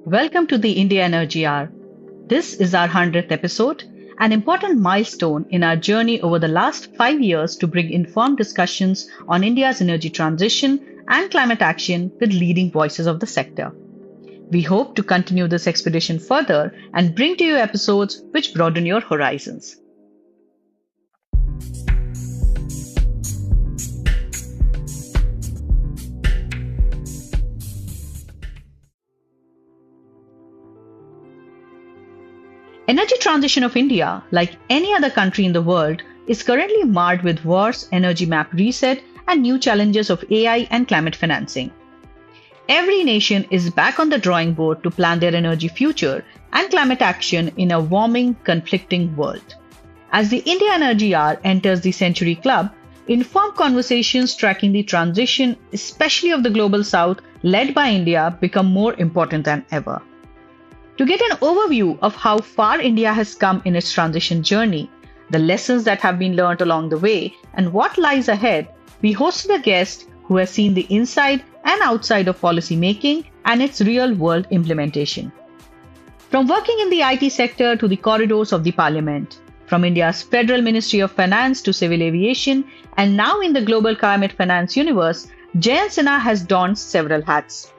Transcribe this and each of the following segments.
Welcome to the India Energy Hour. This is our 100th episode, an important milestone in our journey over the last 5 years to bring informed discussions on India's energy transition and climate action with leading voices of the sector. We hope to continue this expedition further and bring to you episodes which broaden your horizons. Energy transition of India, like any other country in the world, is currently marred with wars, energy map reset, and new challenges of AI and climate financing. Every nation is back on the drawing board to plan their energy future and climate action in a warming, conflicting world. As the India Energy Hour enters the Century Club, informed conversations tracking the transition, especially of the global south, led by India, become more important than ever. To get an overview of how far India has come in its transition journey, the lessons that have been learned along the way, and what lies ahead, we hosted a guest who has seen the inside and outside of policy making and its real world implementation. From working in the IT sector to the corridors of the parliament, from India's Federal Ministry of Finance to civil aviation, and now in the global climate finance universe, Jayant Sinha has donned several hats.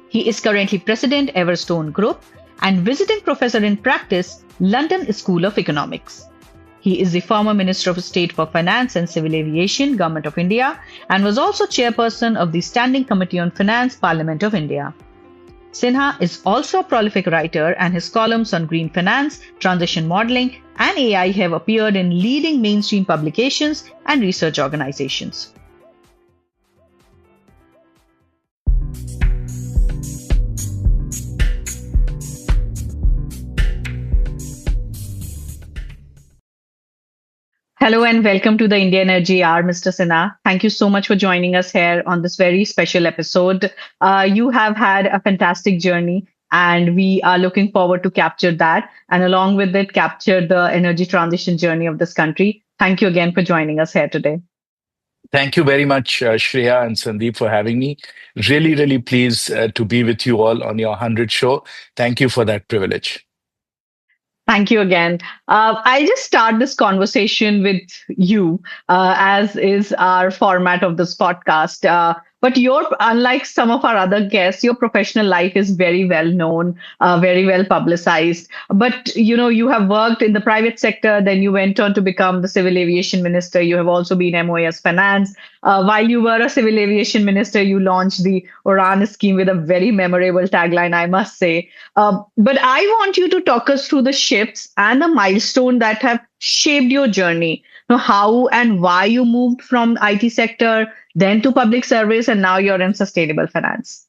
He is currently President Everstone Group and visiting professor in practice, London School of Economics. He is the former Minister of State for Finance and Civil Aviation, Government of India, and was also chairperson of the Standing Committee on Finance, Parliament of India. Sinha is also a prolific writer, and his columns on green finance, transition modeling, and AI have appeared in leading mainstream publications and research organizations. Hello and welcome to the India Energy Hour, Mr. Sinha. Thank you so much for joining us here on this very special episode. You have had a fantastic journey, and we are looking forward to capture that, and along with it, capture the energy transition journey of this country. Thank you again for joining us here today. Thank you very much, Shreya and Sandeep, for having me. Really pleased to be with you all on your 100 show. Thank you for that privilege. Thank you again. I just start this conversation with you, as is our format of this podcast. But unlike some of our other guests, your professional life is very well known, very well publicized. But you have worked in the private sector, then you went on to become the civil aviation minister. You have also been MOAS finance. While you were a civil aviation minister, you launched the Uran scheme with a very memorable tagline, I must say. But I want you to talk us through the shifts and the milestone that have shaped your journey. How and why you moved from IT sector, then to public service, and now you're in sustainable finance.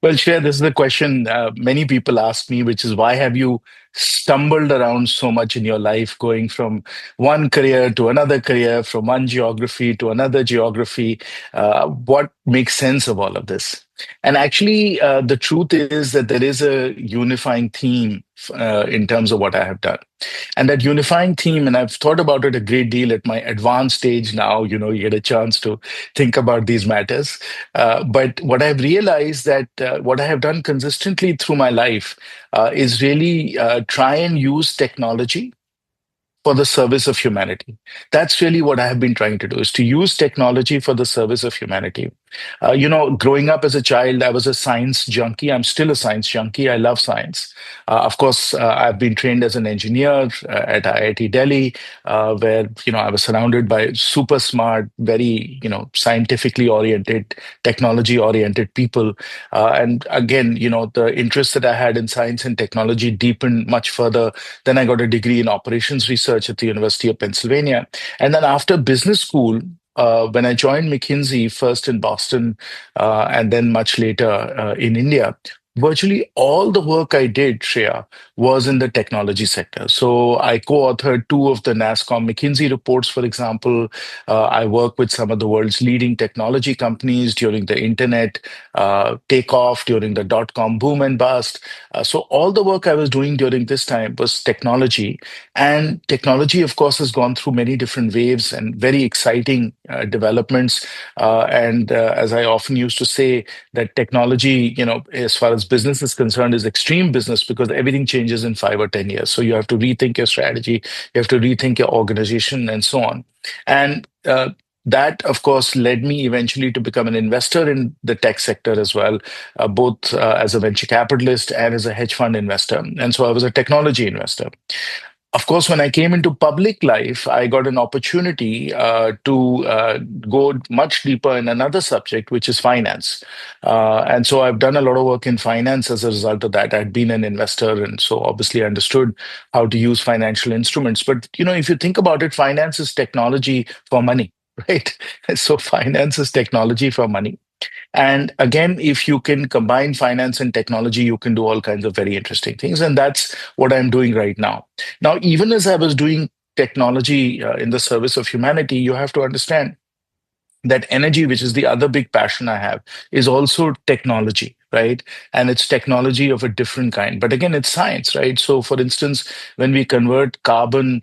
Well, Shreya, this is the question many people ask me, which is why have you stumbled around so much in your life, going from one career to another career, from one geography to another geography? What makes sense of all of this? And actually, the truth is that there is a unifying theme in terms of what I have done. And that unifying theme, and I've thought about it a great deal at my advanced stage now, you get a chance to think about these matters. But what I've realized that what I have done consistently through my life is really try and use technology for the service of humanity. That's really what I have been trying to do, is to use technology for the service of humanity. Growing up as a child, I was a science junkie. I'm still a science junkie. I love science. Of course, I've been trained as an engineer at IIT Delhi, where, I was surrounded by super smart, very, scientifically oriented, technology oriented people. And again, the interest that I had in science and technology deepened much further. Then I got a degree in operations research at the University of Pennsylvania. And then after business school, when I joined McKinsey, first in Boston and then much later in India, virtually all the work I did, Shreya, was in the technology sector. So I co-authored two of the NASSCOM McKinsey reports, for example. I worked with some of the world's leading technology companies during the internet takeoff, during the dot-com boom and bust. So all the work I was doing during this time was technology. And technology, of course, has gone through many different waves and very exciting developments. And as I often used to say, that technology, as far as as business is concerned, is extreme business because everything changes in 5 or 10 years. So you have to rethink your strategy, you have to rethink your organization, and so on. And that, of course, led me eventually to become an investor in the tech sector as well, both as a venture capitalist and as a hedge fund investor. And so I was a technology investor. Of course, when I came into public life, I got an opportunity to go much deeper in another subject, which is finance. And so I've done a lot of work in finance as a result of that. I'd been an investor, and so obviously understood how to use financial instruments. But if you think about it, finance is technology for money, right? So finance is technology for money. And again, if you can combine finance and technology, you can do all kinds of very interesting things. And that's what I'm doing right now. Now, even as I was doing technology in the service of humanity, you have to understand that energy, which is the other big passion I have, is also technology, right? And it's technology of a different kind. But again, it's science, right? So, for instance, when we convert carbon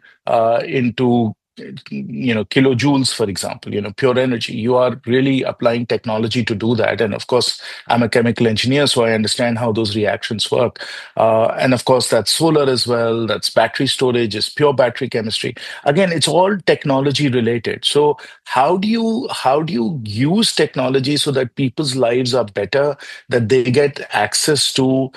into kilojoules, for example, pure energy, you are really applying technology to do that. And of course, I'm a chemical engineer, so I understand how those reactions work. And of course, that's solar as well, that's battery storage, is pure battery chemistry. Again, it's all technology related. So how do you use technology so that people's lives are better, that they get access to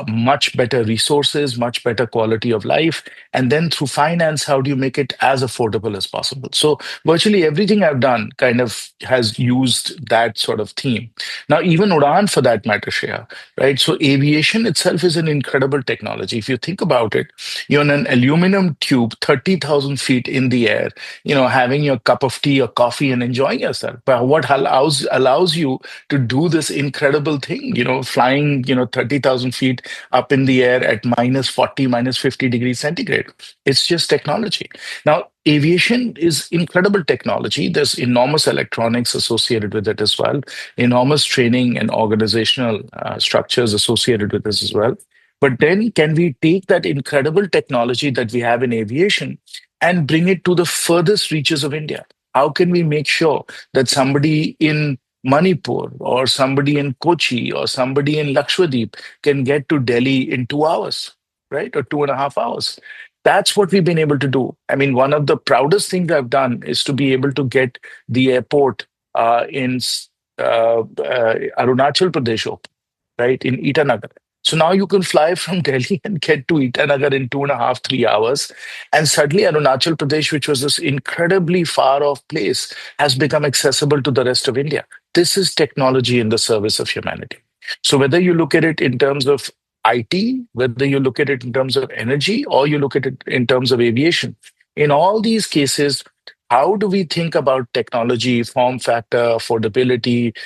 much better resources, much better quality of life, and then through finance, how do you make it as affordable as possible? So virtually everything I've done kind of has used that sort of theme. Now, even Udan for that matter, Shreya, right? So aviation itself is an incredible technology. If you think about it, you're in an aluminum tube, 30,000 feet in the air, having your cup of tea or coffee and enjoying yourself. But what allows you to do this incredible thing, flying, 30,000 feet up in the air at minus 40, minus 50 degrees centigrade. It's just technology. Now, aviation is incredible technology. There's enormous electronics associated with it as well, enormous training and organizational structures associated with this as well. But then, can we take that incredible technology that we have in aviation and bring it to the furthest reaches of India? How can we make sure that somebody in Manipur or somebody in Kochi or somebody in Lakshadweep can get to Delhi in 2 hours, right? Or 2.5 hours. That's what we've been able to do. I mean, one of the proudest things I've done is to be able to get the airport in Arunachal Pradesh open, right, in Itanagar. So now you can fly from Delhi and get to Itanagar in 2.5, 3 hours. And suddenly Arunachal Pradesh, which was this incredibly far off place, has become accessible to the rest of India. This is technology in the service of humanity. So whether you look at it in terms of IT, whether you look at it in terms of energy, or you look at it in terms of aviation, in all these cases, how do we think about technology, form factor, affordability,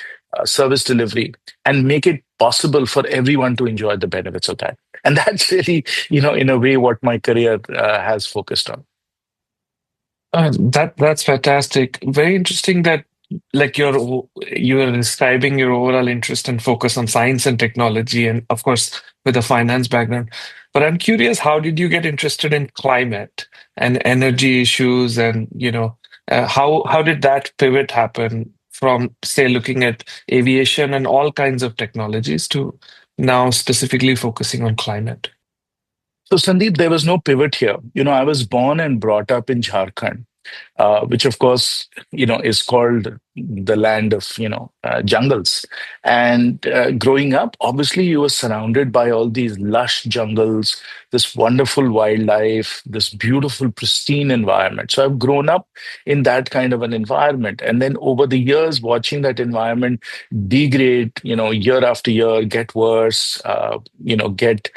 service delivery, and make it possible for everyone to enjoy the benefits of that? And that's really, in a way, what my career has focused on. That's fantastic. Very interesting that like you're describing your overall interest and focus on science and technology, and of course with a finance background. But I'm curious, how did you get interested in climate and energy issues, and how did that pivot happen from, say, looking at aviation and all kinds of technologies to now specifically focusing on climate? So, Sandeep, there was no pivot here. I was born and brought up in Jharkhand, which of course, is called the land of, jungles. And growing up, obviously, you were surrounded by all these lush jungles, this wonderful wildlife, this beautiful, pristine environment. So I've grown up in that kind of an environment. And then over the years, watching that environment degrade, year after year, get worse, get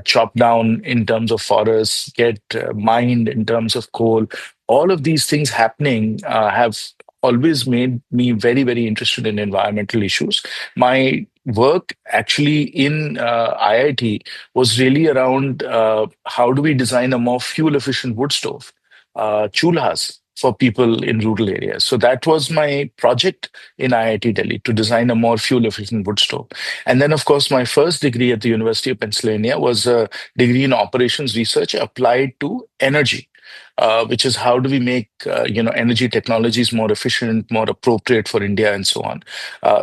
chopped down in terms of forests, get mined in terms of coal, all of these things happening have always made me very, very interested in environmental issues. My work actually in IIT was really around how do we design a more fuel efficient wood stove, chulhas for people in rural areas. So that was my project in IIT Delhi, to design a more fuel efficient wood stove. And then, of course, my first degree at the University of Pennsylvania was a degree in operations research applied to energy. which is how do we make energy technologies more efficient, more appropriate for India, and so on.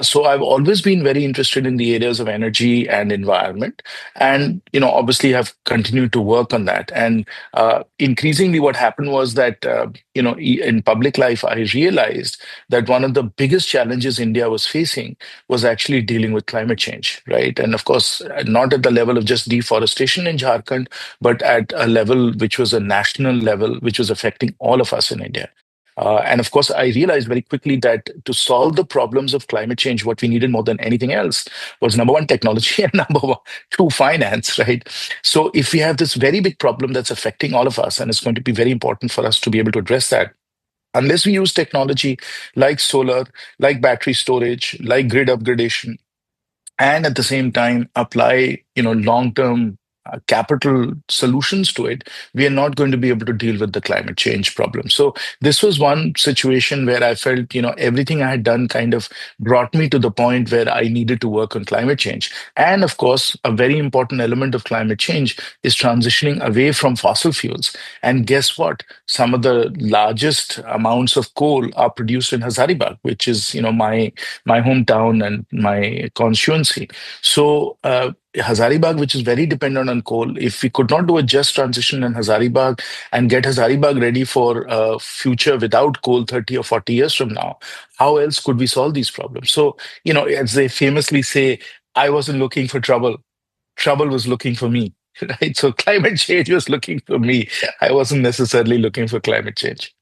So I've always been very interested in the areas of energy and environment, and obviously have continued to work on that. And increasingly, what happened was that in public life, I realized that one of the biggest challenges India was facing was actually dealing with climate change, right? And of course, not at the level of just deforestation in Jharkhand, but at a level which was a national level, which was affecting all of us in India. And of course, I realized very quickly that to solve the problems of climate change, what we needed more than anything else was number one, technology, and number one, two, finance, right? So if we have this very big problem that's affecting all of us, and it's going to be very important for us to be able to address that, unless we use technology like solar, like battery storage, like grid upgradation, and at the same time apply long-term capital solutions to it, we are not going to be able to deal with the climate change problem. So this was one situation where I felt everything I had done kind of brought me to the point where I needed to work on climate change. And of course, a very important element of climate change is transitioning away from fossil fuels. And guess what? Some of the largest amounts of coal are produced in Hazaribagh, which is my hometown and my constituency. So Hazaribagh, which is very dependent on coal, if we could not do a just transition in Hazaribagh and get Hazaribagh ready for a future without coal 30 or 40 years from now, how else could we solve these problems? So, as they famously say, I wasn't looking for trouble. Trouble was looking for me, right? So climate change was looking for me. I wasn't necessarily looking for climate change.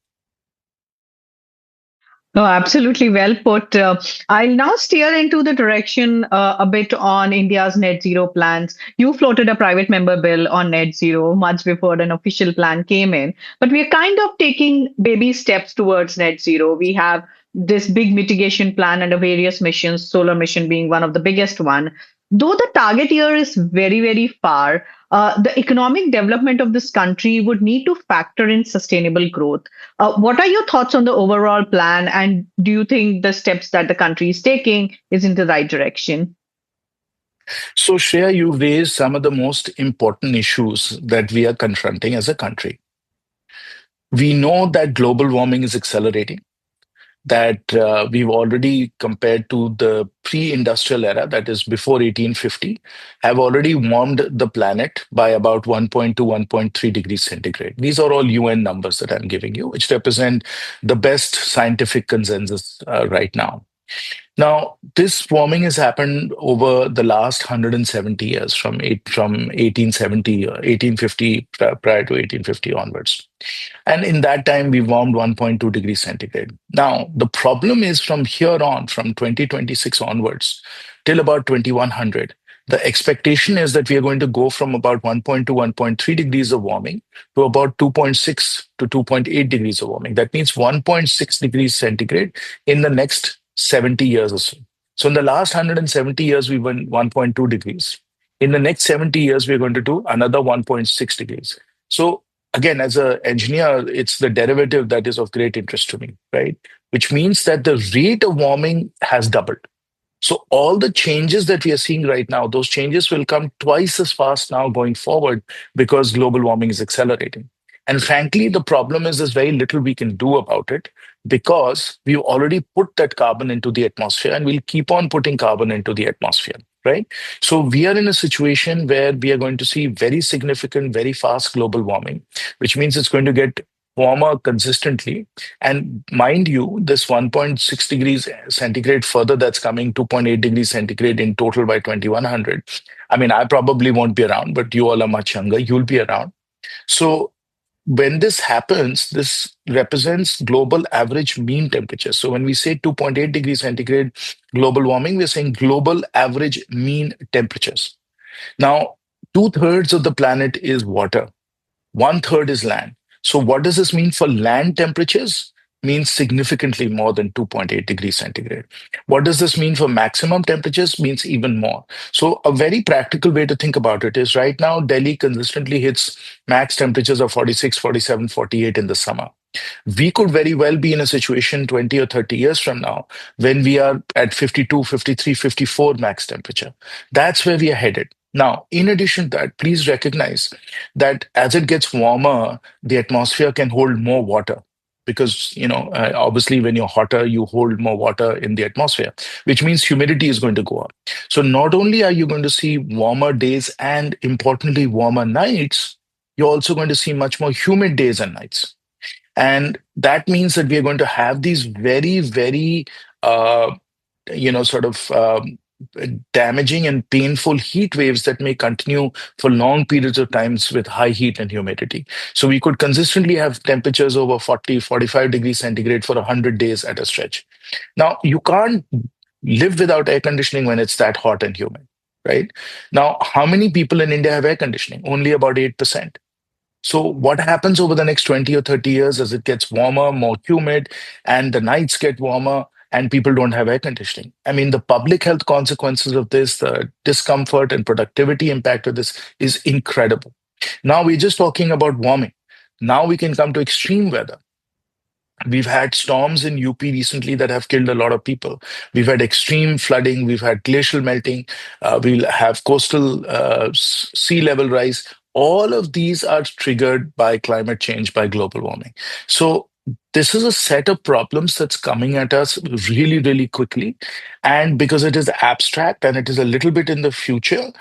No, absolutely well put. I'll now steer into the direction a bit on India's net zero plans. You floated a private member bill on net zero much before an official plan came in, but we're kind of taking baby steps towards net zero. We have this big mitigation plan under various missions, solar mission being one of the biggest one. Though the target year is very, very far, the economic development of this country would need to factor in sustainable growth. What are your thoughts on the overall plan, and do you think the steps that the country is taking is in the right direction? So, Shreya, you raised some of the most important issues that we are confronting as a country. We know that global warming is accelerating, that we've already, compared to the pre-industrial era, that is before 1850, have already warmed the planet by about 1.2, 1.3 degrees centigrade. These are all UN numbers that I'm giving you, which represent the best scientific consensus right now. Now, this warming has happened over the last 170 years, from 1870, 1850, prior to 1850 onwards. And in that time, we warmed 1.2 degrees centigrade. Now, the problem is from here on, from 2026 onwards, till about 2100, the expectation is that we are going to go from about 1.2, 1.3 degrees of warming to about 2.6 to 2.8 degrees of warming. That means 1.6 degrees centigrade in the next 70 years or so. So in the last 170 years, we went 1.2 degrees. In the next 70 years, we're going to do another 1.6 degrees. So again, as an engineer, it's the derivative that is of great interest to me, right? Which means that the rate of warming has doubled. So all the changes that we are seeing right now, those changes will come twice as fast now going forward because global warming is accelerating. And frankly, the problem is there's very little we can do about it because we've already put that carbon into the atmosphere and we'll keep on putting carbon into the atmosphere, right? So we are in a situation where we are going to see very significant, very fast global warming, which means it's going to get warmer consistently. And mind you, this 1.6 degrees centigrade further that's coming, 2.8 degrees centigrade in total by 2100. I mean, I probably won't be around, but you all are much younger. You'll be around. So when this happens, this represents global average mean temperature. So when we say 2.8 degrees centigrade global warming, we're saying global average mean temperatures. Now, two-thirds of the planet is water. One-third is land. So what does this mean for land temperatures? Means significantly more than 2.8 degrees centigrade. What does this mean for maximum temperatures? Means even more. So a very practical way to think about it is right now, Delhi consistently hits max temperatures of 46, 47, 48 in the summer. We could very well be in a situation 20 or 30 years from now when we are at 52, 53, 54 max temperature. That's where we are headed. Now, in addition to that, please recognize that as it gets warmer, the atmosphere can hold more water because, obviously, when you're hotter, you hold more water in the atmosphere, which means humidity is going to go up. So, not only are you going to see warmer days and, importantly, warmer nights, you're also going to see much more humid days and nights. And that means that we are going to have these very, very, uh, sort of damaging and painful heat waves that may continue for long periods of times with high heat and humidity. So we could consistently have temperatures over 40, 45 degrees centigrade for 100 days at a stretch. Now, you can't live without air conditioning when it's that hot and humid, right? Now, how many people in India have air conditioning? Only about 8%. So, what happens over the next 20 or 30 years as it gets warmer, more humid, and the nights get warmer, and people don't have air conditioning? I mean, the public health consequences of this, the discomfort and productivity impact of this is incredible. Now, we're just talking about warming. Now, we can come to extreme weather. We've had storms in UP recently that have killed a lot of people. We've had extreme flooding. We've had glacial melting. We'll have coastal sea level rise. All of these are triggered by climate change, by global warming. So, this is a set of problems that's coming at us really, really quickly. And because it is abstract and it is a little bit in the future,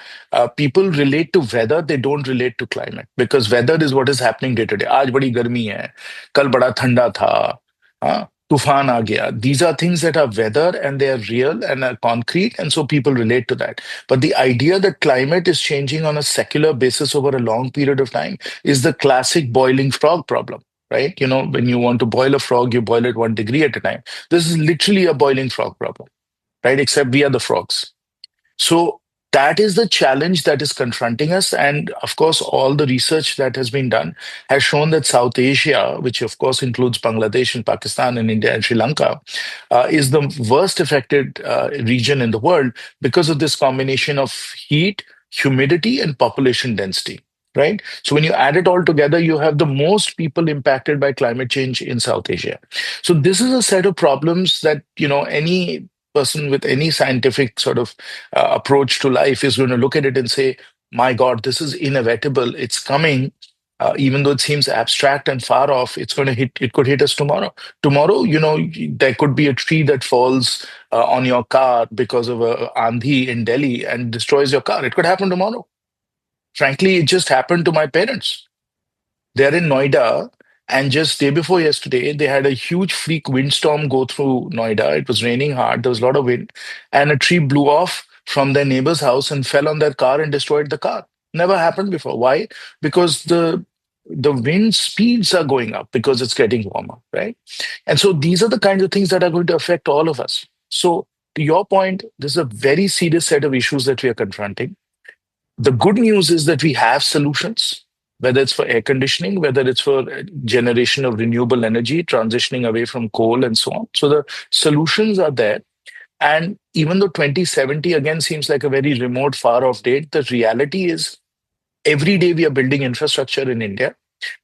people relate to weather, they don't relate to climate because weather is what is happening day to day. आज बड़ी गर्मी है, कल बड़ा ठंडा था, हाँ, तूफान आ गया. These are things that are weather and they are real and are concrete, and so people relate to that. But the idea that climate is changing on a secular basis over a long period of time is the classic boiling frog problem, right? When you want to boil a frog, you boil it 1 degree at a time. This is literally a boiling frog problem, right? Except we are the frogs. So that is the challenge that is confronting us. And of course, all the research that has been done has shown that South Asia, which of course includes Bangladesh and Pakistan and India and Sri Lanka, is the worst affected region in the world because of this combination of heat, humidity, and population density. Right. So when you add it all together, you have the most people impacted by climate change in South Asia. So this is a set of problems that, any person with any scientific sort of approach to life is going to look at it and say, my God, this is inevitable. It's coming. Even though it seems abstract and far off, it's going to hit, it could hit us tomorrow. Tomorrow, there could be a tree that falls on your car because of a andhi in Delhi and destroys your car. It could happen tomorrow. Frankly, it just happened to my parents. They're in Noida, and just day before yesterday, they had a huge freak windstorm go through Noida. It was raining hard, there was a lot of wind, and a tree blew off from their neighbor's house and fell on their car and destroyed the car. Never happened before. Why? Because the wind speeds are going up because it's getting warmer, right? And so these are the kinds of things that are going to affect all of us. So to your point, this is a very serious set of issues that we are confronting. The good news is that we have solutions, whether it's for air conditioning, whether it's for generation of renewable energy, transitioning away from coal and so on. So the solutions are there. And even though 2070 again seems like a very remote, far off date, the reality is every day we are building infrastructure in India,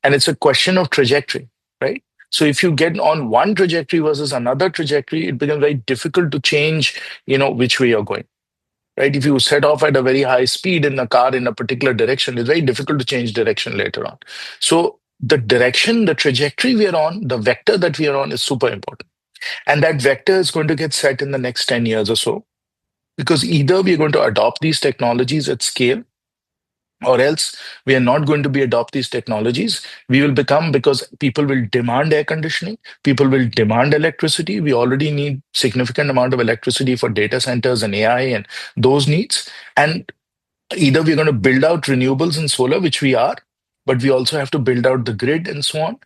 and it's a question of trajectory, right? So if you get on one trajectory versus another trajectory, it becomes very difficult to change, which way you're going, right? If you set off at a very high speed in a car in a particular direction, it's very difficult to change direction later on. So the direction, the trajectory we are on, the vector that we are on is super important. And that vector is going to get set in the next 10 years or so, because either we are going to adopt these technologies at scale, or else we are not going to be adopt these technologies. We will become, because people will demand air conditioning, people will demand electricity. We already need significant amount of electricity for data centers and AI and those needs. And either we're going to build out renewables and solar, which we are, but we also have to build out the grid and so on,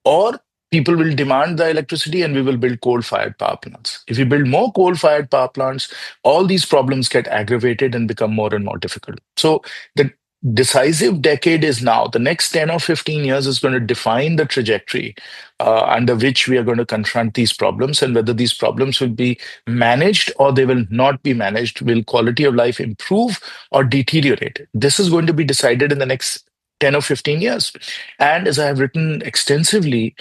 or people will demand the electricity and we will build coal-fired power plants. If we build more coal-fired power plants, all these problems get aggravated and become more and more difficult. So the decisive decade is now. The next 10 or 15 years is going to define the trajectory under which we are going to confront these problems, and whether these problems will be managed or they will not be managed. Will quality of life improve or deteriorate? This is going to be decided in the next 10 or 15 years. And as I have written extensively,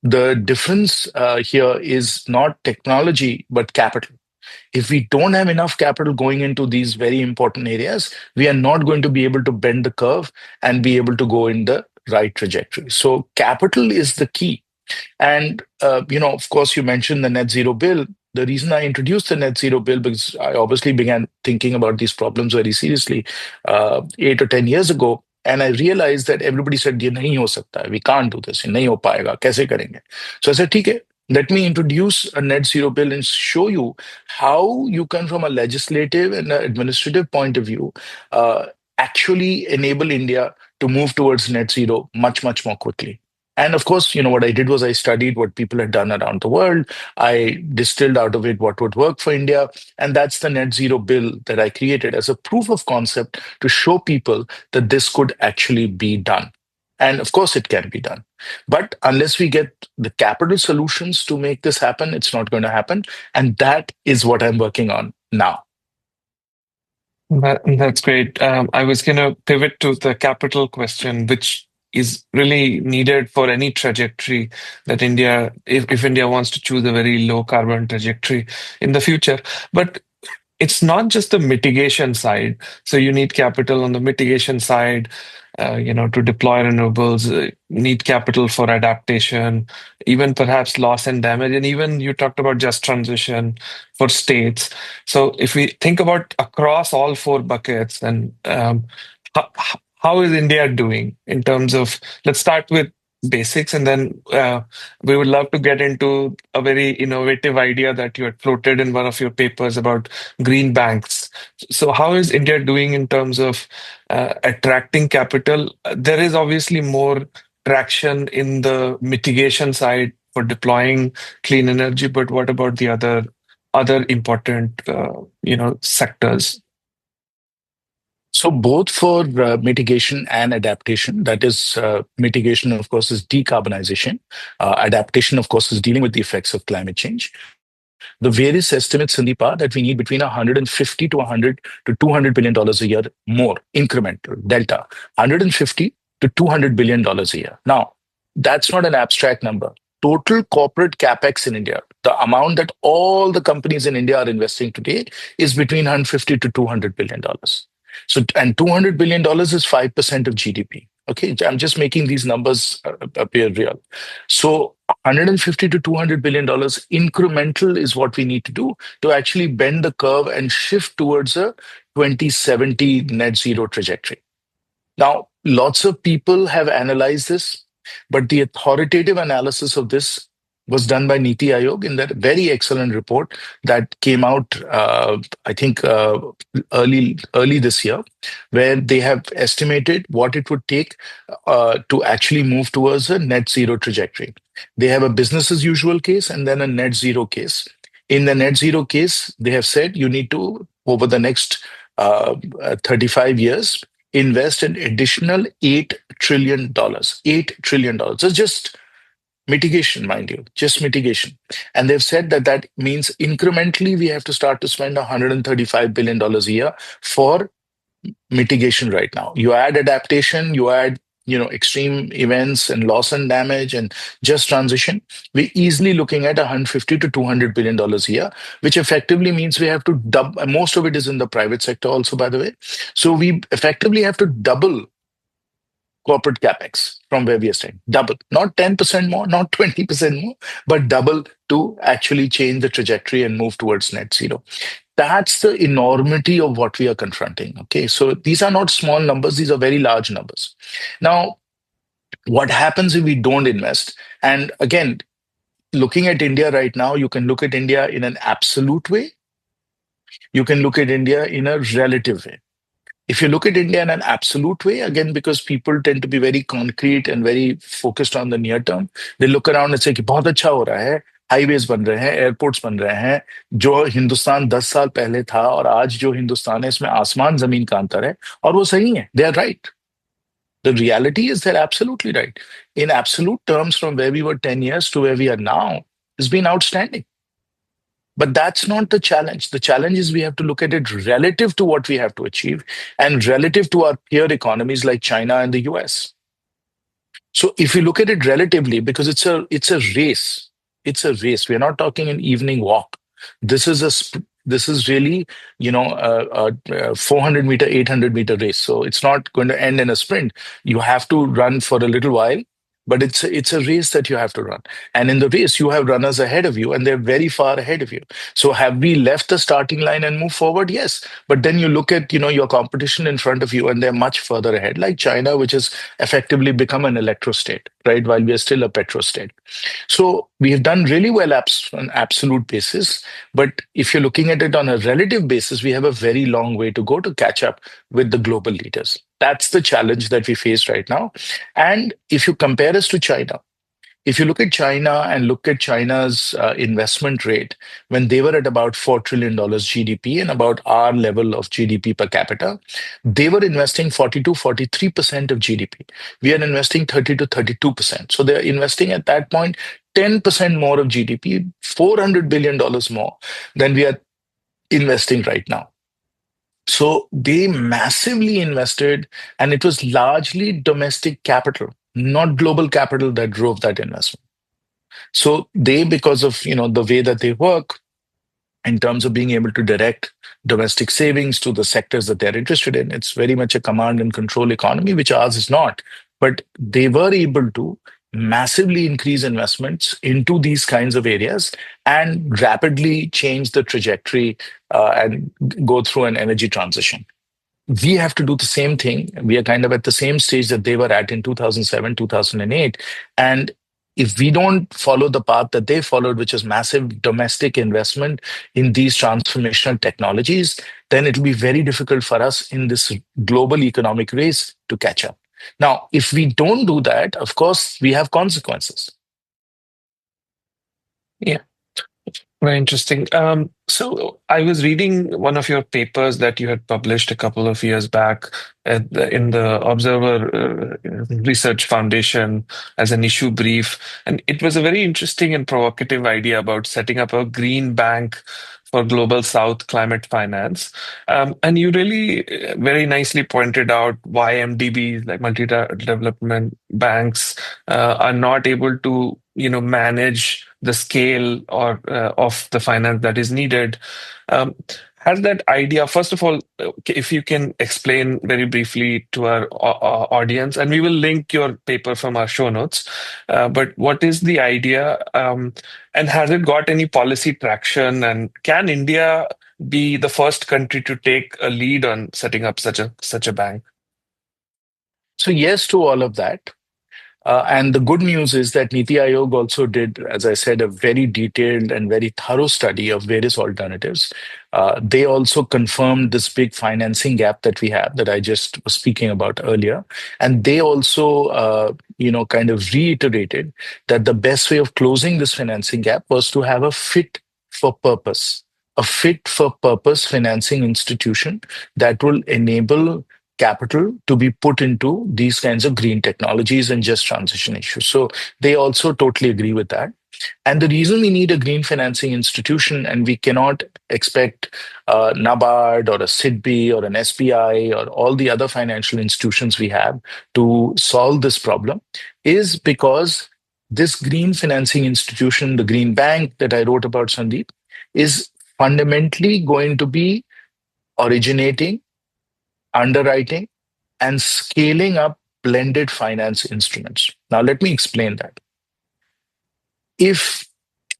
the difference here is not technology, but capital. If we don't have enough capital going into these very important areas, we are not going to be able to bend the curve and be able to go in the right trajectory. So capital is the key. And of course, you mentioned the net zero bill. The reason I introduced the net zero bill because I obviously began thinking about these problems very seriously 8 or 10 years ago, and I realized that everybody said, "ये नहीं हो सकता है. We can't do this. ये नहीं हो पाएगा. कैसे करेंगे?" So I said, "ठीक है. Let me introduce a net zero bill and show you how you can, from a legislative and an administrative point of view, uh, actually enable India to move towards net zero much, much more quickly." And of course, what I did was I studied what people had done around the world. I distilled out of it what would work for India. And that's the net zero bill that I created as a proof of concept to show people that this could actually be done. And of course, it can be done. But unless we get the capital solutions to make this happen, it's not going to happen. And that is what I'm working on now. That's great. I was going to pivot to the capital question, which is really needed for any trajectory that India, if India wants to choose a very low carbon trajectory in the future. But it's not just the mitigation side. So you need capital on the mitigation side, to deploy renewables, need capital for adaptation, even perhaps loss and damage. And even you talked about just transition for states. So if we think about across all four buckets, then how, how is India doing in terms of, let's start with basics, and then we would love to get into a very innovative idea that you had floated in one of your papers about green banks. So how is India doing in terms of attracting capital? There is obviously more traction in the mitigation side for deploying clean energy, but what about the other important sectors? So both for mitigation and adaptation, that is, mitigation, of course, is decarbonization. Adaptation, of course, is dealing with the effects of climate change. The various estimates, Sandeep, are that we need between 150 to 100 to $200 billion a year more incremental delta, 150 to $200 billion a year. Now, that's not an abstract number. Total corporate capex in India, the amount that all the companies in India are investing today, is between 150 to $200 billion. So, and $200 billion is 5% of GDP. Okay, I'm just making these numbers appear real. So 150 to $200 billion incremental is what we need to do to actually bend the curve and shift towards a 2070 net zero trajectory. Now, lots of people have analyzed this, but the authoritative analysis of this was done by Niti Aayog in that very excellent report that came out, I think, early this year, where they have estimated what it would take to actually move towards a net zero trajectory. They have a business as usual case and then a net zero case. In the net zero case, they have said you need to, over the next 35 years, invest an additional $8 trillion. $8 trillion. So just mitigation, mind you, just mitigation. And they've said that that means incrementally we have to start to spend $135 billion a year for mitigation right now. You add adaptation, you add extreme events and loss and damage and just transition, we're easily looking at 150 to $200 billion a year, which effectively means we have to double. Most of it is in the private sector also, by the way. So we effectively have to double corporate capex from where we are staying. Double, not 10% more, not 20% more, but double to actually change the trajectory and move towards net zero. That's the enormity of what we are confronting. Okay, so these are not small numbers, these are very large numbers. Now, what happens if we don't invest? And again, looking at India right now, you can look at India in an absolute way, you can look at India in a relative way. If you look at India in an absolute way, again, because people tend to be very concrete and very focused on the near term, they look around and say कि बहुत अच्छा हो रहा है, highways बन रहे हैं, airports बन रहे हैं, जो हिंदुस्तान 10 साल पहले था और आज जो हिंदुस्तान है इसमें आसमान जमीन का अंतर है, और वो सही है, they are right. The reality is they're absolutely right. In absolute terms, from where we were 10 years to where we are now, has been outstanding. But that's not the challenge. The challenge is we have to look at it relative to what we have to achieve and relative to our peer economies like China and the US. So if you look at it relatively, because it's a race, it's a race. We're not talking an evening walk. This is this is really, 400-meter, 800-meter race. So it's not going to end in a sprint. You have to run for a little while, but it's a race that you have to run. And in the race, you have runners ahead of you, and they're very far ahead of you. So have we left the starting line and moved forward? Yes. But then you look at, your competition in front of you, and they're much further ahead, like China, which has effectively become an electro state, right? While we are still a petro state. So we have done really well on absolute basis, but if you're looking at it on a relative basis, we have a very long way to go to catch up with the global leaders. That's the challenge that we face right now. And if you compare us to China, if you look at China and look at China's investment rate, when they were at about $4 trillion GDP and about our level of GDP per capita, they were investing 40 to 43% of GDP. We are investing 30 to 32%. So they're investing at that point 10% more of GDP, $400 billion more than we are investing right now. So they massively invested, and it was largely domestic capital, not global capital, that drove that investment. So they, because of the way that they work in terms of being able to direct domestic savings to the sectors that they're interested in, it's very much a command and control economy, which ours is not. But they were able to massively increase investments into these kinds of areas and rapidly change the trajectory and go through an energy transition. We have to do the same thing. We are kind of at the same stage that they were at in 2007, 2008. And if we don't follow the path that they followed, which is massive domestic investment in these transformational technologies, then it'll be very difficult for us in this global economic race to catch up. Now, if we don't do that, of course, we have consequences. Yeah. Very interesting. So I was reading one of your papers that you had published a couple of years back in the Observer Research Foundation as an issue brief. And it was a very interesting and provocative idea about setting up a green bank for Global South climate finance. And you really very nicely pointed out why MDBs, like multi-development banks, are not able to manage the scale or of the finance that is needed. Has that idea, first of all, if you can explain very briefly to our audience, and we will link your paper from our show notes, but what is the idea, and has it got any policy traction, and can India be the first country to take a lead on setting up such a bank? So yes to all of that. And the good news is that Niti Aayog also did, as I said, a very detailed and very thorough study of various alternatives. They also confirmed this big financing gap that we have that I just was speaking about earlier. And they also, kind of reiterated that the best way of closing this financing gap was to have a fit for purpose financing institution that will enable capital to be put into these kinds of green technologies and just transition issues. So they also totally agree with that. And the reason we need a green financing institution, and we cannot expect NABARD or a SIDBI or an SBI or all the other financial institutions we have to solve this problem, is because this green financing institution, the green bank that I wrote about, Sandeep, is fundamentally going to be originating, underwriting, and scaling up blended finance instruments. Now, let me explain that. If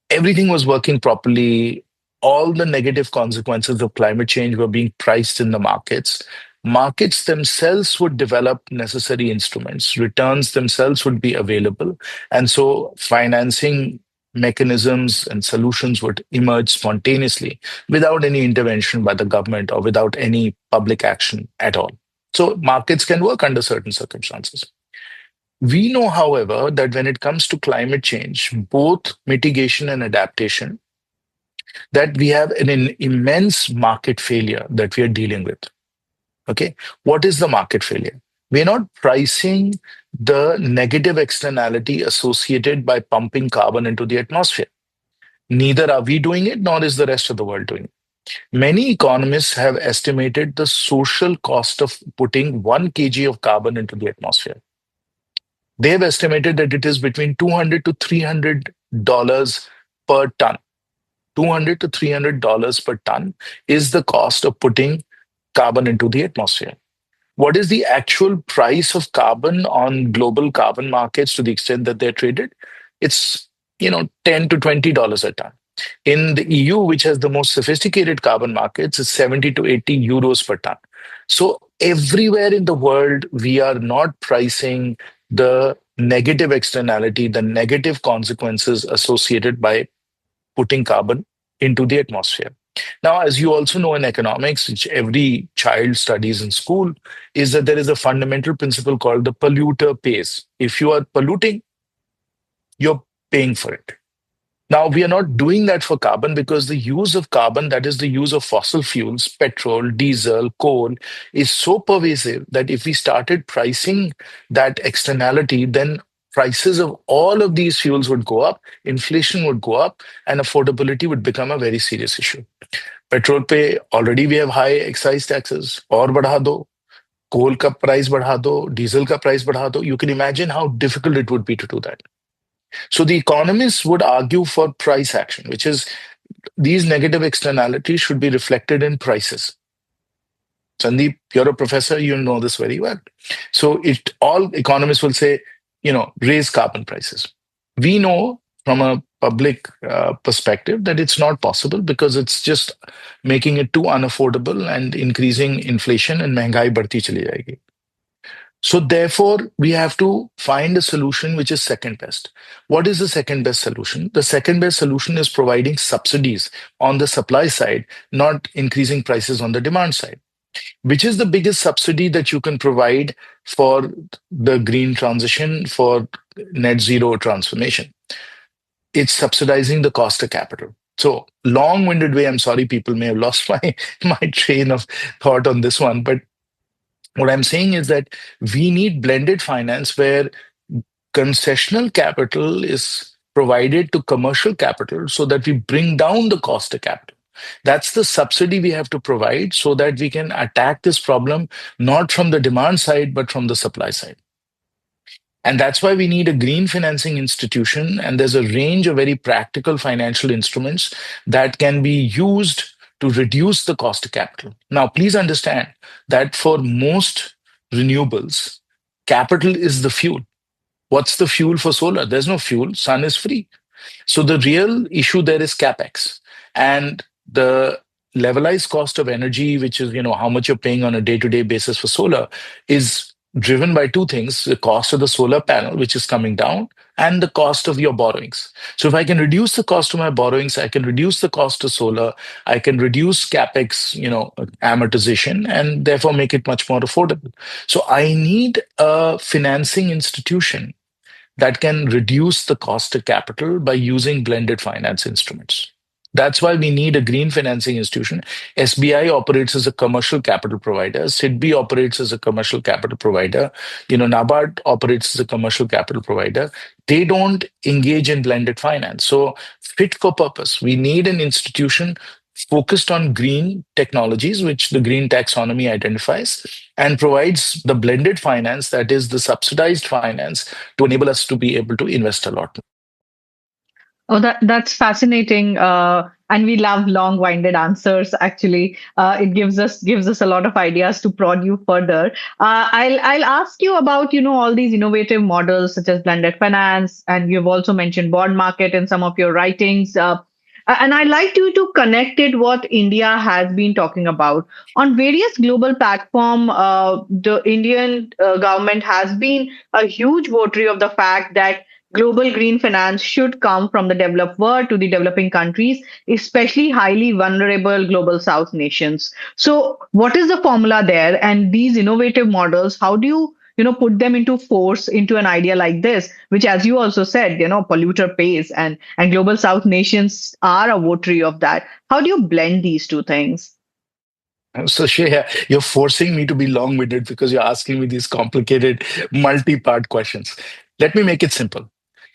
everything was working properly, all the negative consequences of climate change were being priced in the markets, markets themselves would develop necessary instruments, returns themselves would be available. And so financing mechanisms and solutions would emerge spontaneously without any intervention by the government or without any public action at all. So markets can work under certain circumstances. We know, however, that when it comes to climate change, both mitigation and adaptation, that we have an immense market failure that we are dealing with. Okay, what is the market failure? We're not pricing the negative externality associated by pumping carbon into the atmosphere. Neither are we doing it, nor is the rest of the world doing it. Many economists have estimated the social cost of putting 1 kg of carbon into the atmosphere. They have estimated that it is between $200 to $300 per ton. $200 to $300 per ton is the cost of putting carbon into the atmosphere. What is the actual price of carbon on global carbon markets to the extent that they're traded? It's, $10 to $20 a ton. In the EU, which has the most sophisticated carbon markets, it's 70 to 80 euros per ton. So everywhere in the world, we are not pricing the negative externality, the negative consequences associated by putting carbon into the atmosphere. Now, as you also know in economics, which every child studies in school, is that there is a fundamental principle called the polluter pays. If you are polluting, you're paying for it. Now, we are not doing that for carbon because the use of carbon, that is the use of fossil fuels, petrol, diesel, coal, is so pervasive that if we started pricing that externality, then prices of all of these fuels would go up, inflation would go up, and affordability would become a very serious issue. Petrol pe already we have high excise taxes. Or बढ़ा दो, coal ka price बढ़ा दो, diesel ka price बढ़ा दो. You can imagine how difficult it would be to do that. So the economists would argue for price action, which is these negative externalities should be reflected in prices. Sandeep, you're a professor, you know this very well. So it all economists will say, raise carbon prices. We know from a public perspective that it's not possible because it's just making it too unaffordable and increasing inflation and महंगाई बढ़ती चली जाएगी. So therefore, we have to find a solution which is second best. What is the second best solution? The second best solution is providing subsidies on the supply side, not increasing prices on the demand side. Which is the biggest subsidy that you can provide for the green transition, for net zero transformation? It's subsidizing the cost of capital. So long-winded way, I'm sorry, people may have lost my train of thought on this one, but what I'm saying is that we need blended finance where concessional capital is provided to commercial capital so that we bring down the cost of capital. That's the subsidy we have to provide so that we can attack this problem not from the demand side, but from the supply side. And that's why we need a green financing institution. And there's a range of very practical financial instruments that can be used to reduce the cost of capital. Now, please understand that for most renewables, capital is the fuel. What's the fuel for solar? There's no fuel. Sun is free. So the real issue there is capex. And the levelized cost of energy, which is, how much you're paying on a day-to-day basis for solar, is driven by two things: the cost of the solar panel, which is coming down, and the cost of your borrowings. So if I can reduce the cost of my borrowings, I can reduce the cost of solar, I can reduce capex, amortization, and therefore make it much more affordable. So I need a financing institution that can reduce the cost of capital by using blended finance instruments. That's why we need a green financing institution. SBI operates as a commercial capital provider. SIDBI operates as a commercial capital provider. NABARD operates as a commercial capital provider. They don't engage in blended finance. So fit for purpose. We need an institution focused on green technologies, which the green taxonomy identifies, and provides the blended finance, that is the subsidized finance, to enable us to be able to invest a lot. Oh, that's fascinating, and we love long-winded answers. Actually, it gives us a lot of ideas to prod you further. I'll ask you about all these innovative models such as blended finance, and you've also mentioned bond market in some of your writings. And I'd like you to connect it what India has been talking about on various global platform. The Indian government has been a huge votary of the fact that global green finance should come from the developed world to the developing countries, especially highly vulnerable global south nations. So, what is the formula there? And these innovative models, how do you put them into force into an idea like this, which, as you also said, polluter pays, and global south nations are a votary of that. How do you blend these two things? So, Shreya, you're forcing me to be long-winded because you're asking me these complicated, multi-part questions. Let me make it simple.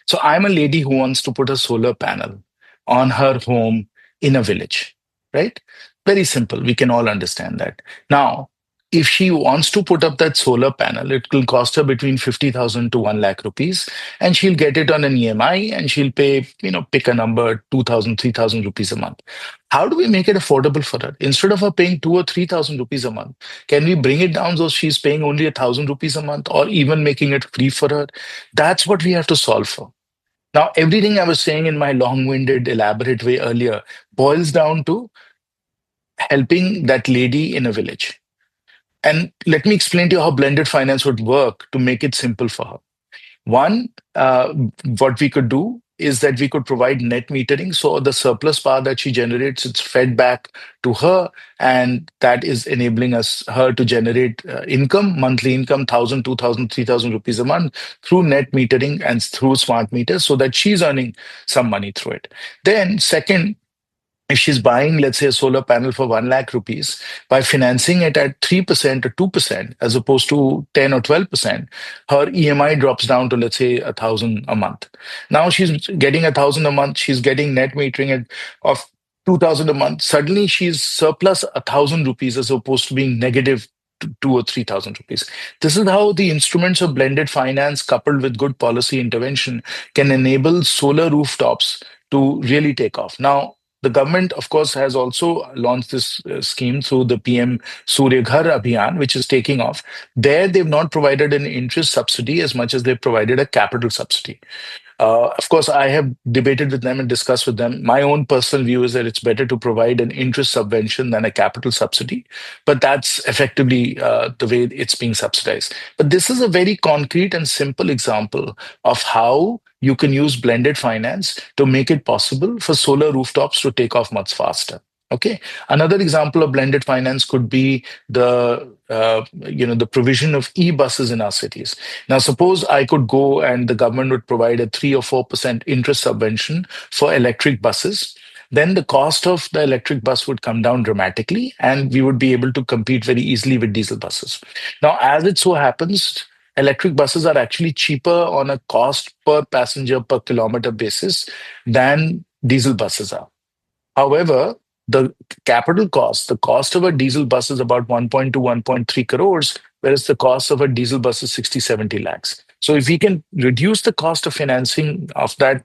So I'm a lady who wants to put a solar panel on her home in a village, right? Very simple. We can all understand that. Now, if she wants to put up that solar panel, it will cost her between 50,000 to 1 lakh rupees, and she'll get it on an EMI, and she'll pay, pick a number, 2,000, 3,000 rupees a month. How do we make it affordable for her? Instead of her paying 2 or 3,000 rupees a month, can we bring it down so she's paying only 1,000 rupees a month, or even making it free for her? That's what we have to solve for. Now, everything I was saying in my long-winded, elaborate way earlier boils down to helping that lady in a village. And let me explain to you how blended finance would work to make it simple for her. One, what we could do is that we could provide net metering. So the surplus power that she generates, it's fed back to her, and that is enabling her to generate income, monthly income, 1,000, 2,000, 3,000 rupees a month through net metering and through smart meters, so that she's earning some money through it. Then, second, if she's buying, let's say, a solar panel for 1 lakh rupees, by financing it at 3% or 2%, as opposed to 10 or 12%, her EMI drops down to, let's say, 1,000 a month. Now she's getting 1,000 a month, she's getting net metering of 2,000 a month. Suddenly she's surplus 1,000 rupees as opposed to being negative 2 or 3,000 rupees. This is how the instruments of blended finance coupled with good policy intervention can enable solar rooftops to really take off. Now, the government, of course, has also launched this scheme through the PM Surya Ghar Abhiyan, which is taking off. There, they've not provided an interest subsidy as much as they've provided a capital subsidy. Of course, I have debated with them and discussed with them. My own personal view is that it's better to provide an interest subvention than a capital subsidy, but that's effectively the way it's being subsidized. But this is a very concrete and simple example of how you can use blended finance to make it possible for solar rooftops to take off much faster. Okay. Another example of blended finance could be the provision of e-buses in our cities. Now, suppose I could go and the government would provide a 3 or 4% interest subvention for electric buses. Then the cost of the electric bus would come down dramatically, and we would be able to compete very easily with diesel buses. Now, as it so happens, electric buses are actually cheaper on a cost per passenger per kilometer basis than diesel buses are. However, the capital cost, the cost of a diesel bus is about 1.2, 1.3 crores, whereas the cost of a diesel bus is 60, 70 lakhs. So if we can reduce the cost of financing of that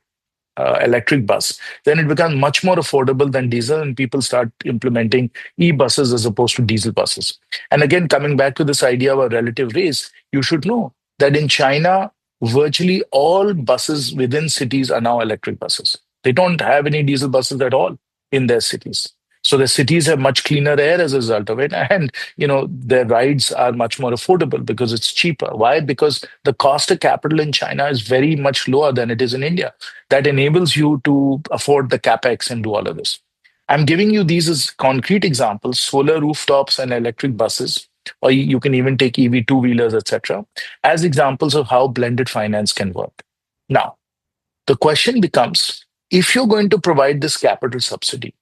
electric bus, then it becomes much more affordable than diesel, and people start implementing e-buses as opposed to diesel buses. And again, coming back to this idea of a relative race, you should know that in China, virtually all buses within cities are now electric buses. They don't have any diesel buses at all in their cities. So the cities have much cleaner air as a result of it, and their rides are much more affordable because it's cheaper. Why? Because the cost of capital in China is very much lower than it is in India. That enables you to afford the capex and do all of this. I'm giving you these as concrete examples: solar rooftops and electric buses, or you can even take EV two-wheelers, etc., as examples of how blended finance can work. Now, the question becomes: if you're going to provide this capital subsidy,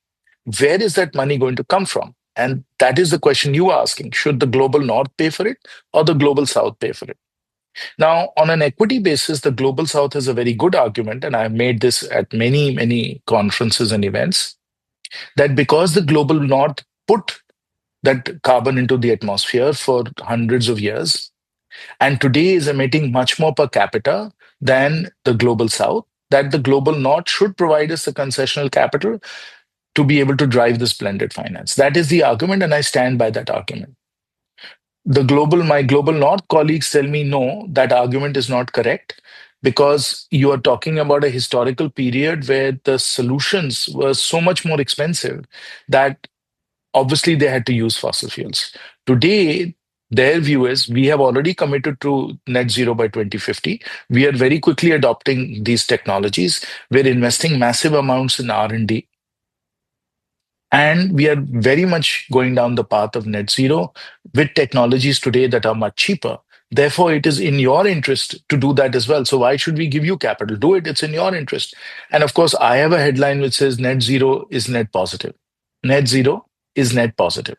where is that money going to come from? And that is the question you are asking. Should the global north pay for it or the global south pay for it? Now, on an equity basis, the global south has a very good argument, and I've made this at many, many conferences and events, that because the global north put that carbon into the atmosphere for hundreds of years, and today is emitting much more per capita than the global south, that the global north should provide us the concessional capital to be able to drive this blended finance. That is the argument, and I stand by that argument. My global north colleagues tell me no, that argument is not correct, because you are talking about a historical period where the solutions were so much more expensive that obviously they had to use fossil fuels. Today, their view is we have already committed to net zero by 2050. We are very quickly adopting these technologies. We're investing massive amounts in R&D. And we are very much going down the path of net zero with technologies today that are much cheaper. Therefore, it is in your interest to do that as well. So why should we give you capital? Do it. It's in your interest. And of course, I have a headline which says net zero is net positive. Net zero is net positive.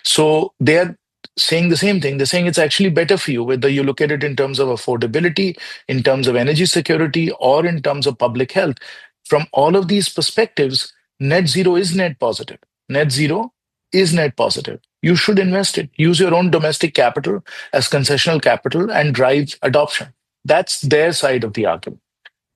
So they are saying the same thing. They're saying it's actually better for you, whether you look at it in terms of affordability, in terms of energy security, or in terms of public health. From all of these perspectives, net zero is net positive. Net zero is net positive. You should invest it. Use your own domestic capital as concessional capital and drive adoption. That's their side of the argument.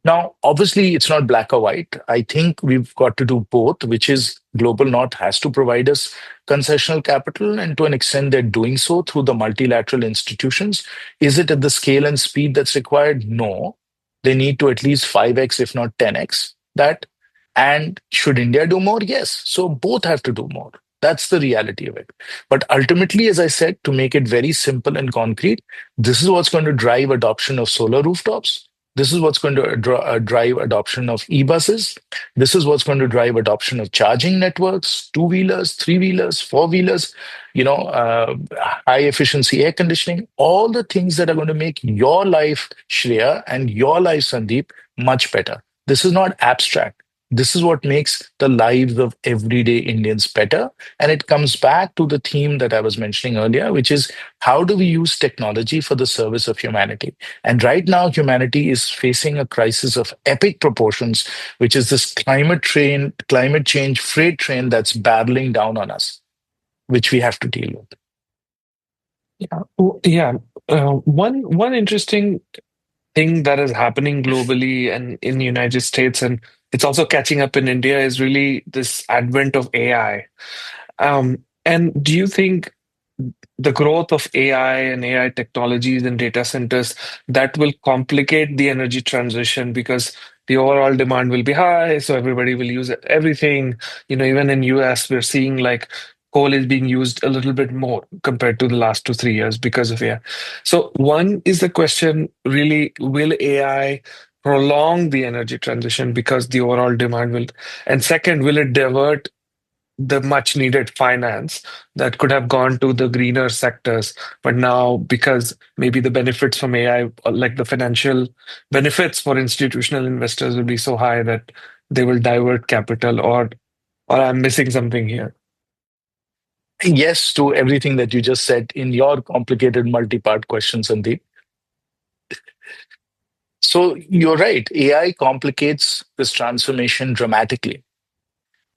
Now, obviously, it's not black or white. I think we've got to do both, which is Global North has to provide us concessional capital, and to an extent, they're doing so through the multilateral institutions. Is it at the scale and speed that's required? No. They need to at least 5x, if not 10x that. And should India do more? Yes. So both have to do more. That's the reality of it. But ultimately, as I said, to make it very simple and concrete, this is what's going to drive adoption of solar rooftops. This is what's going to drive adoption of e-buses. This is what's going to drive adoption of charging networks, two-wheelers, three-wheelers, four-wheelers, high efficiency air conditioning, all the things that are going to make your life, Shreya, and your life, Sandeep, much better. This is not abstract. This is what makes the lives of everyday Indians better. And it comes back to the theme that I was mentioning earlier, which is how do we use technology for the service of humanity? And right now, humanity is facing a crisis of epic proportions, which is this climate change freight train that's barreling down on us, which we have to deal with. Yeah. Yeah. One interesting thing that is happening globally and in the United States, and it's also catching up in India, is really this advent of AI. And do you think the growth of AI and AI technologies and data centers that will complicate the energy transition because the overall demand will be high, so everybody will use everything. Even in US, we're seeing like coal is being used a little bit more compared to the last 2, 3 years because of AI. So one is the question really, will AI prolong the energy transition because the overall demand will, and second, will it divert the much needed finance that could have gone to the greener sectors, but now because maybe the benefits from AI, like the financial benefits for institutional investors, will be so high that they will divert capital, or I'm missing something here. Yes, to everything that you just said in your complicated multi-part question, Sandeep. So you're right. AI complicates this transformation dramatically.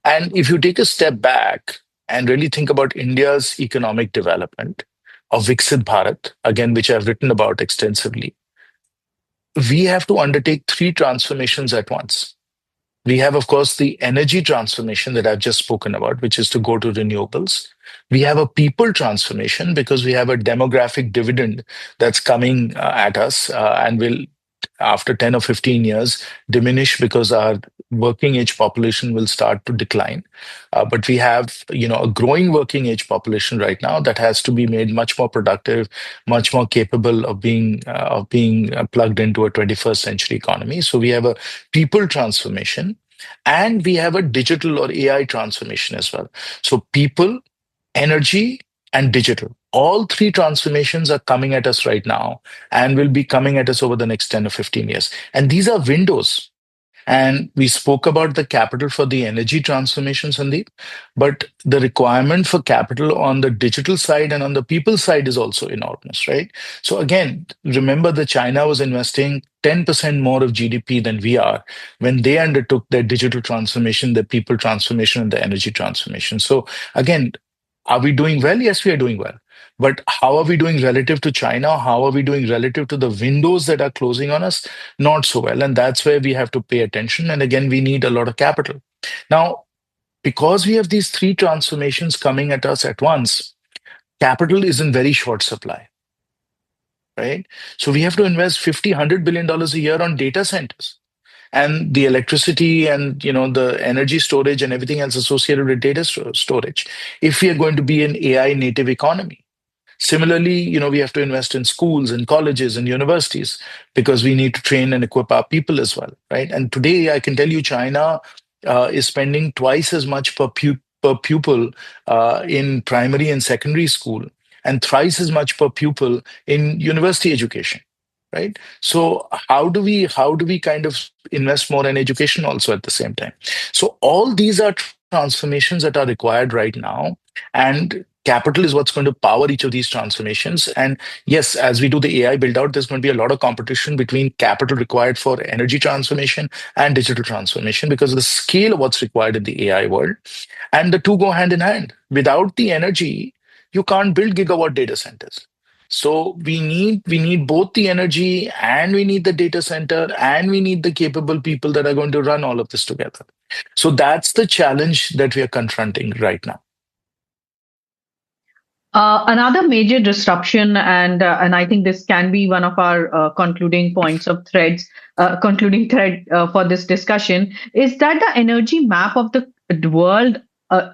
And if you take a step back and really think about India's economic development of Viksit Bharat, again, which I've written about extensively, we have to undertake three transformations at once. We have, of course, the energy transformation that I've just spoken about, which is to go to renewables. We have a people transformation because we have a demographic dividend that's coming at us and will, after 10 or 15 years, diminish because our working age population will start to decline. But we have, a growing working age population right now that has to be made much more productive, much more capable of being plugged into a 21st century economy. So we have a people transformation, and we have a digital or AI transformation as well. So people, energy, and digital. All three transformations are coming at us right now and will be coming at us over the next 10 or 15 years. And these are windows. And we spoke about the capital for the energy transformation, Sandeep, but the requirement for capital on the digital side and on the people side is also enormous, right? So again, remember that China was investing 10% more of GDP than we are when they undertook their digital transformation, the people transformation, and the energy transformation. So again, are we doing well? Yes, we are doing well. But how are we doing relative to China? How are we doing relative to the windows that are closing on us? Not so well. And that's where we have to pay attention. And again, we need a lot of capital. Now, because we have these three transformations coming at us at once, capital is in very short supply, right? So we have to invest 50, $100 billion a year on data centers and the electricity and the energy storage and everything else associated with data storage if we are going to be an AI native economy. Similarly, we have to invest in schools and colleges and universities because we need to train and equip our people as well, right? And today, I can tell you, China is spending twice as much per pupil in primary and secondary school, and thrice as much per pupil in university education, right? So how do we kind of invest more in education also at the same time? So all these are transformations that are required right now, and Capital is what's going to power each of these transformations. And yes, as we do the AI build out, there's going to be a lot of competition between capital required for energy transformation and digital transformation because of the scale of what's required in the AI world. And the two go hand in hand. Without the energy, you can't build gigawatt data centers. So we need both the energy and we need the data center and we need the capable people that are going to run all of this together. So that's the challenge that we are confronting right now. Another major disruption, and I think this can be one of our concluding points of threads, concluding thread for this discussion, is that the energy map of the world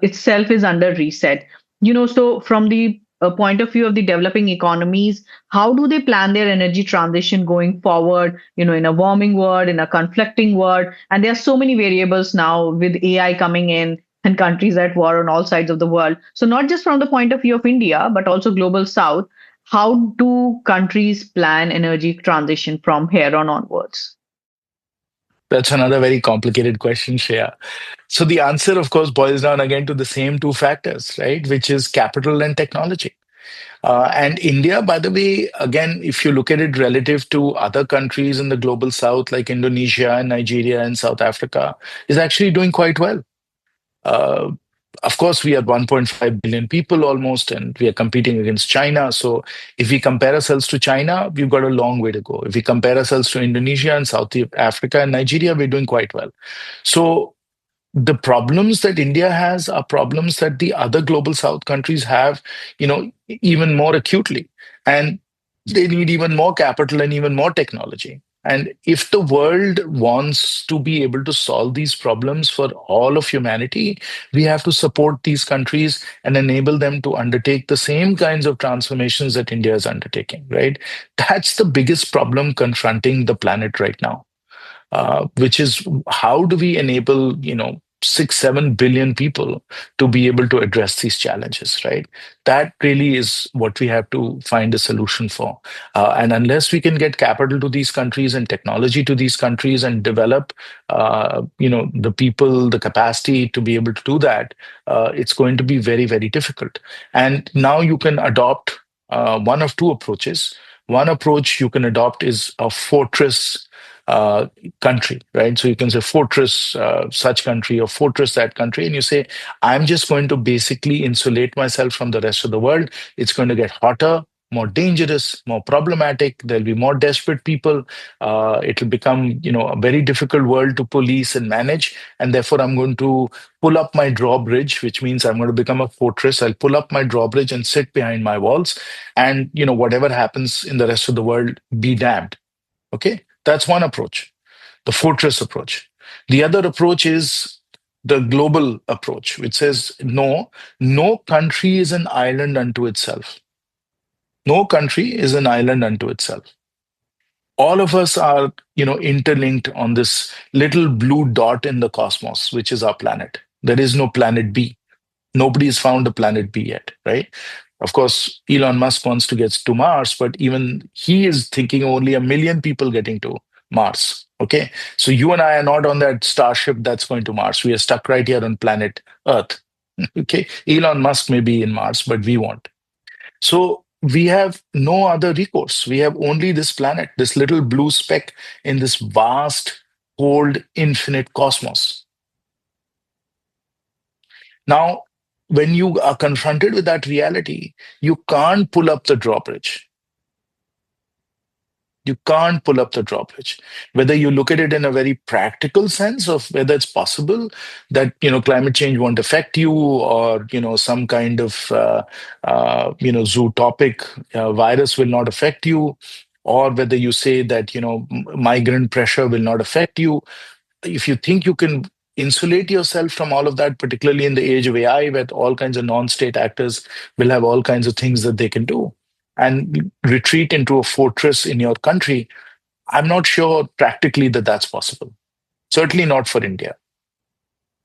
itself is under reset. So from the point of view of the developing economies, how do they plan their energy transition going forward? In a warming world, in a conflicting world, and there are so many variables now with AI coming in and countries at war on all sides of the world. So, not just from the point of view of India, but also global South, how do countries plan energy transition from here on onwards? That's another very complicated question, Shreya. So the answer, of course, boils down again to the same two factors, right? Which is capital and technology. And India, by the way, again, if you look at it relative to other countries in the global south, like Indonesia and Nigeria and South Africa, is actually doing quite well. Uh, of course, we are 1.5 billion people almost, and we are competing against China. So if we compare ourselves to China, we've got a long way to go. If we compare ourselves to Indonesia and South Africa and Nigeria, we're doing quite well. So the problems that India has are problems that the other global South countries have, even more acutely. And they need even more capital and even more technology. And if the world wants to be able to solve these problems for all of humanity, we have to support these countries and enable them to undertake the same kinds of transformations that India is undertaking, right? That's the biggest problem confronting the planet right now, which is how do we enable 6-7 billion people to be able to address these challenges, right? That really is what we have to find a solution for. And unless we can get capital to these countries and technology to these countries and develop the people, the capacity to be able to do that, it's going to be very, very difficult. And now you can adopt one of two approaches. One approach you can adopt is a fortress uh, country, right? So you can say fortress such country or fortress that country, and you say, I'm just going to basically insulate myself from the rest of the world. It's going to get hotter, more dangerous, more problematic. There'll be more desperate people. It'll become, a very difficult world to police and manage. And therefore, I'm going to pull up my drawbridge, which means I'm going to become a fortress. I'll pull up my drawbridge and sit behind my walls. And, whatever happens in the rest of the world, be damned. Okay, that's one approach, the fortress approach. The other approach is the global approach, which says no, no country is an island unto itself. No country is an island unto itself. All of us are, interlinked on this little blue dot in the cosmos, which is our planet. There is no planet B. Nobody's found a planet B yet, right? Of course, Elon Musk wants to get to Mars, but even he is thinking only 1 million people getting to Mars. Okay. So you and I are not on that starship that's going to Mars. We are stuck right here on planet Earth. Okay. Elon Musk may be in Mars, but we won't. So we have no other recourse. We have only this planet, this little blue speck in this vast, cold, infinite cosmos. Now, when you are confronted with that reality, you can't pull up the drawbridge. You can't pull up the drawbridge. Whether you look at it in a very practical sense of whether it's possible that climate change won't affect you, or some kind of zootopic virus will not affect you, or whether you say that migrant pressure will not affect you. If you think you can insulate yourself from all of that, particularly in the age of AI, where all kinds of non-state actors will have all kinds of things that they can do, and retreat into a fortress in your country, I'm not sure practically that that's possible. Certainly not for India.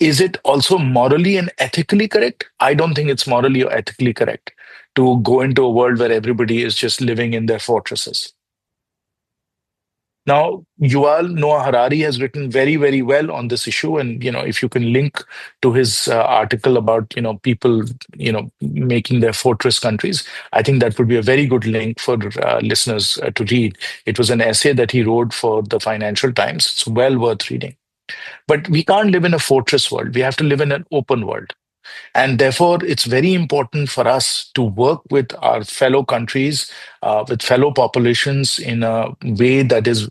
Is it also morally and ethically correct? I don't think it's morally or ethically correct to go into a world where everybody is just living in their fortresses. Now, Yuval Noah Harari has written very, very well on this issue, and if you can link to his article about people making their fortress countries, I think that would be a very good link for listeners to read. It was an essay that he wrote for the Financial Times. It's well worth reading. But we can't live in a fortress world. We have to live in an open world. And therefore, it's very important for us to work with our fellow countries, with fellow populations in a way that is,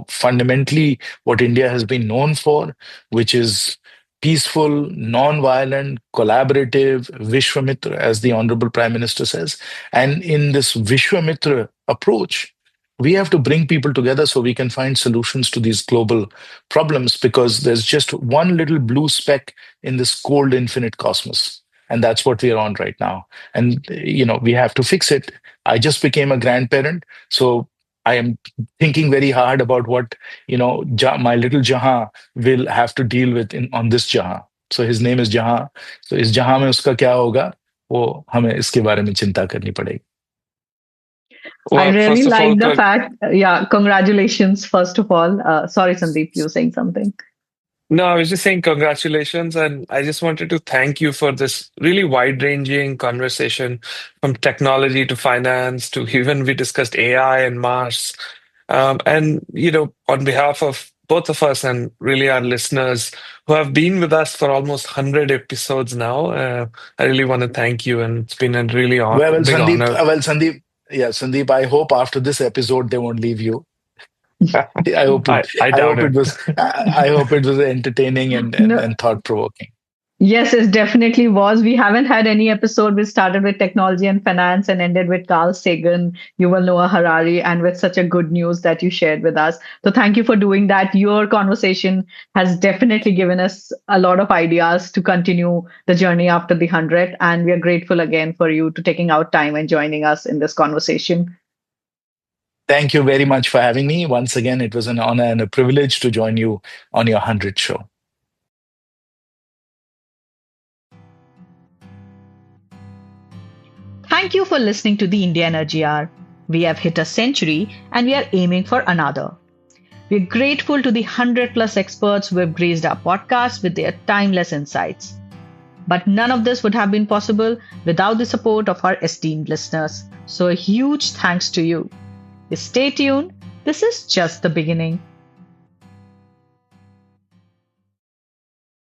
fundamentally what India has been known for, which is peaceful, non-violent, collaborative, Vishwamitra, as the Honorable Prime Minister says. And in this Vishwamitra approach, we have to bring people together so we can find solutions to these global problems, because there's just one little blue speck in this cold infinite cosmos, and that's what we are on right now. And we have to fix it. I just became a grandparent, so I am thinking very hard about what my little Jahan will have to deal with on this Jahan. So his name is Jahan. So इस जहां में उसका क्या होगा, वो हमें इसके बारे में चिंता करनी पड़ेगी. I Well, really first of all, like the fact, yeah, congratulations, first of all. Sorry, Sandeep, you were saying something. no, I was just saying congratulations, and I just wanted to thank you for this really wide-ranging conversation, from technology to finance to even we discussed AI and Mars. And on behalf of both of us and really our listeners who have been with us for almost 100 episodes now, I really want to thank you, and it's been a really big honor. Sandeep, yeah, Sandeep, I hope after this episode they won't leave you. I hope it. I I doubt hope it it. was. I hope it was entertaining and and, No, and thought provoking. yes, it definitely was. We haven't had any episode which started with technology and finance and ended with Carl Sagan, Yuval Noah Harari, and with such a good news that you shared with us. So thank you for doing that. Your conversation has definitely given us a lot of ideas to continue the journey after the 100. And we are grateful again for you to taking out time and joining us in this conversation. Thank you very much for having me. Once again, it was an honor and a privilege to join you on your 100th show. Thank you for listening to the India Energy Hour. We have hit a century and we are aiming for another. We're grateful to the 100 plus experts who have graced our podcast with their timeless insights. But none of this would have been possible without the support of our esteemed listeners. So a huge thanks to you. Stay tuned. This is just the beginning.